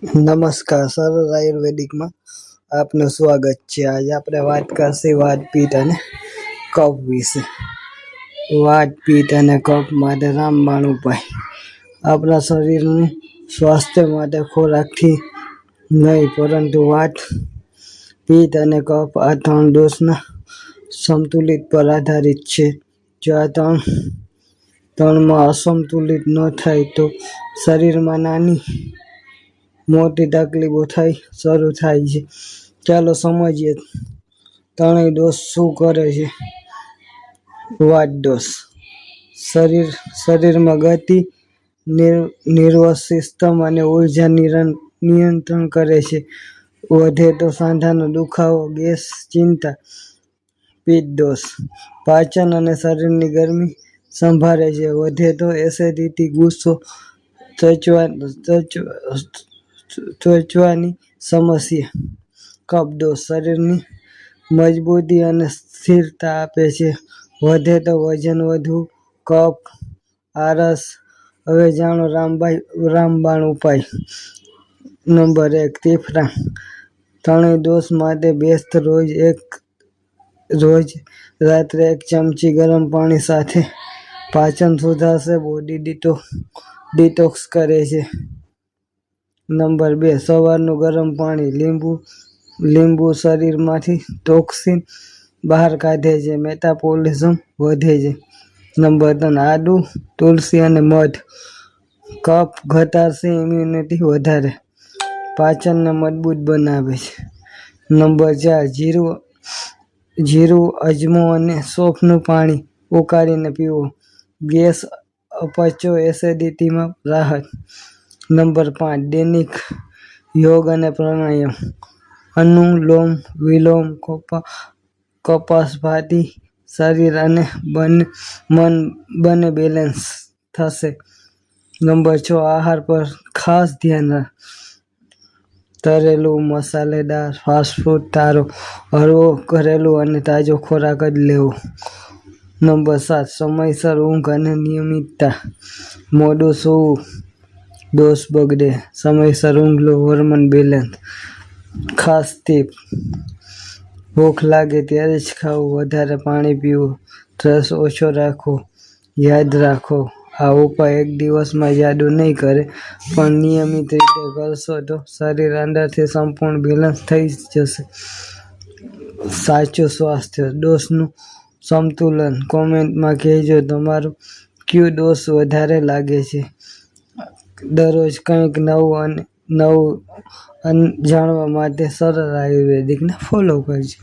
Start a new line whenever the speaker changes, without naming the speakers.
નમસ્કાર સર, આયુર્વેદિકમાં આપનું સ્વાગત છે। આજે આપણે વાત કરશું વાતપિત્ત અને કફ વિશે। વાતપિત્ત અને કફ માટે રામબાણ ઉપાય। આપણા શરીરનું સ્વાસ્થ્ય માટે ખોરાકથી નહીં પરંતુ વાત, પિત્ત અને કફ આ ત્રણ દોષના સંતુલિત પર આધારિત છે। જો આ ત્રણમાં અસંતુલિત ન થાય તો શરીરમાં નાની મોટી તકલીફો શરૂ થાય છે। ચાલો સમજીએ ત્રણેય દોષ શું કરે છે। વાત દોષ શરીરમાં ગતિ, નર્વસ સિસ્ટમ અને ઉર્જા નિયંત્રણ કરે છે। વધે તો સાંધાનો દુખાવો, ગેસ, ચિંતા। પિત્ત દોષ પાચન અને શરીરની ગરમી સંભાળે છે। વધે તો એસિડિટી, ગુસ્સો, ત્વચાની સમસ્યા। કફ દોષ શરીરની મજબૂતી અને સ્થિરતા આપે છે। વધે તો વજન વધવું, કફ, આળસ। હવે જાણો રામબાણ ઉપાય। નંબર 1, તીફરા। ત્રણેય દોષ માટે બેસ્ટ રોજ રાત્રે 1 ચમચી ગરમ પાણી સાથે। પાચન સુધારશે, બોડી ડિટોક્સ કરે છે। નંબર 2, સવારનું ગરમ પાણી। લીંબુ શરીરમાંથી ટોક્સિન બહાર કાઢે છે, મેટાબોલિઝમ વધે છે। નંબર 3, આદુ, તુલસી અને મધ। કફ ઘટાડશે, ઇમ્યુનિટી વધારે, પાચનને મજબૂત બનાવે છે। નંબર 4, જીરું, અજમો અને સૌંફનું પાણી ઉકાળીને પીવો, ગેસ, અપચો, એસિડિટીમાં રાહત। નંબર 5, દૈનિક યોગ અને પ્રાણાયામ। અનુલોમ વિલોમ, કપાસભાતી શરીર અને મન બંને બેલેન્સ થશે। નંબર 6, આહાર પર ખાસ ધ્યાન। તળેલું, મસાલેદાર ફાસ્ટ ફૂડ ટાળો, હળવો, ઘરેલું અને તાજો ખોરાક જ લેવો। નંબર 7, સમયસર ઊંઘ અને નિયમિતતા। મોડું સૂવું દોષ બગડે, સમયસર ઊંઘ લો, હોર્મોન બેલેન્સ। ખાસ ટીપ, ભૂખ લાગે ત્યારે જ ખાવું, વધારે પાણી પીવું, સ્ટ્રેસ ઓછો રાખવો। યાદ રાખો, આ ઉપાય એક દિવસમાં જાદુ નહીં કરે, પણ નિયમિત રીતે કરશો તો શરીર અંદરથી સંપૂર્ણ બેલેન્સ થઈ જશે। સાચું સ્વાસ્થ્ય દોષનું સંતુલન। કોમેન્ટમાં કહેજો તમારો કયો દોષ વધારે લાગે છે। દરરોજ કંઈક નવું જાણવા માટે સરળ આયુર્વેદિકને ફોલો કરજો।